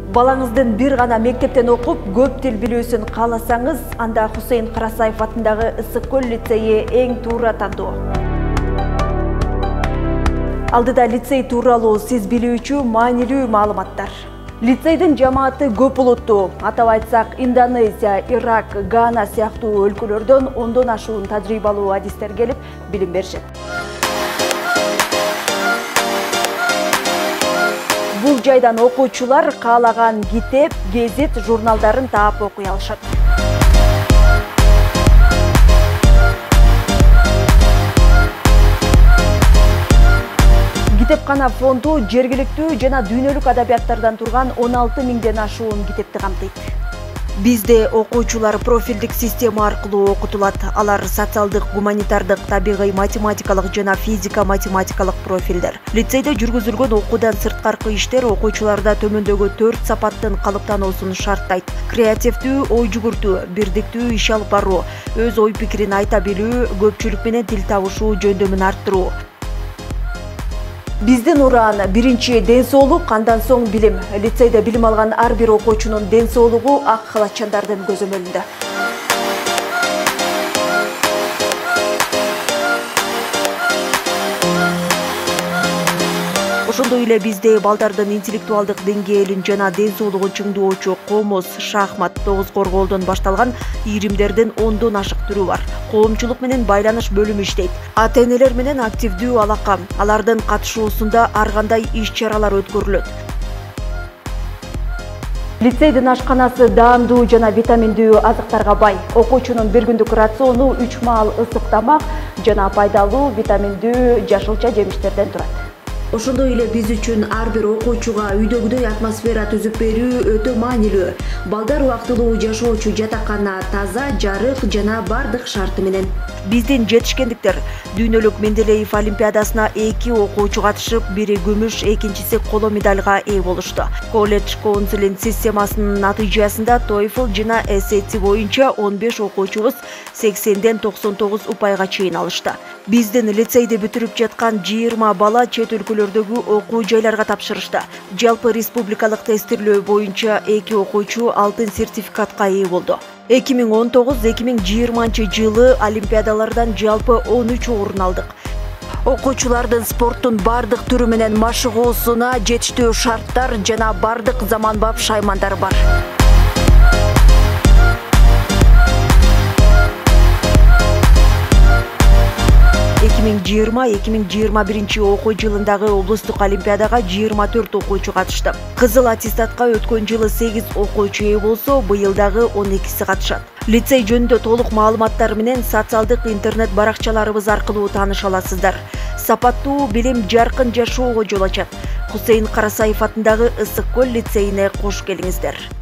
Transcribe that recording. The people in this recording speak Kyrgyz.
Балаңыздын бир гана мектептен окуп, көп тил билүүсүн кааласаңыз, анда Хусейн Карасаев атындагы Ысык көл лицейи эң туура тандоо. Алдыда лицей тууралуу сиз билүүчү маанилүү маалыматтар. Лицейдин жамааты көп улуттуу, атап айтсак, Индонезия, Ирак, Гана сыяктуу өлкөлөрдөн 10дон ашуун тажрыйбалуу адистер келип билим беришет. Бул жайдан окуучулар каалаган китеп, гезит, журналдарын таап окуй алышат. Китепкана фонду жергиликтүү жана дүйнөлүк адабияттардан турган 16 миңден ашуун китепти камтыйт. Бизде окуучулар профилдик система аркылуу окутулат. Алар социалдык, гуманитардык, табигый, математикалык жана физика-математикалык профилдер. Лицейде жүргүзүлгөн окуудан сырткаркы иштер окуучуларда төмөндөгү 4 сапаттын калыптаноосун шарттайт. Креативдүү, ой жүгүртүү, бирдиктүү иш алып баруу, өз ой пикирин айта билүү, көпчүлүк менен тил табышуу жөндөмүн арттыруу. Биздин уран биринчи ден соолук, андан соң билим. Лицейде билим алган ар бир окуучунун ден соолугу ак халатчандардын көзөмөлүндө. Ошондой эле бизде балдардын интеллектуалдык деңгээлин жана ден соолугун чыңдоочу комоз, шахмат, тогуз корголдон башталган ийримдердин 10дон ашык түрү бар. Коомчулук менен байланыш бөлүмү иштейт. Ата-энелер менен активдүү алака, алардын катышуусунда ар кандай иш-чаралар өткөрүлөт. Лицейдин ашканасы даамдуу жана витаминдүү азыктарга бай. Окуучунун бир күндүк рациону 3 маал ысык тамак жана пайдалуу витаминдүү жашылча жемиштерден турат. Ошондой эле биз үчүн ар бир окуучуга үйдөгүдөй атмосфера түзүп берүү өтө маанилүү. Балдар убактылуу жашоочу жатакана, таза, жарык жана бардык шарты менен. Биздин жетишкендиктер дүйнөлүк Менделеев олимпиадасына 2 окуучу катышып, бири күмүш, экинчиси коло медальга ээ болушту. Колледж коунселинг системасынын натыйжасында TOEFL жана SAT боюнча 15 окуучубуз 80ден 99 упайга чейин алышты. Биздин лицейди бүтүрүп жаткан 20 бала чет өлкөлөрдөгү окуу жайларга тапшырышты. Жалпы республикалык тестирлөө боюнча 2 окуучу алтын сертификатка ээ болду. 2019-2020 жылы олимпиадалардан жалпы 13 орун алдык. Окуучулардын спорттун бардык түрү менен машыгуусуна жетиштүү шарттар жана бардык заманбап шаймандар бар. 2020-2021 окуу жылындагы облустук олимпиадага 24 окуучу катышты. Кызыл аттестатка өткөн жылы 8 окуучу ээ болсо, быйыл дагы 12си катышат. Лицей жөнүндө толук маалыматтар менен социалдык интернет баракчаларыбыз аркылуу тааныша аласыздар. Сапаттуу билим жаркын жашоого жол ачат. Хусейн Карасаев атындагы Ысык көл лицейине кош келиңиздер.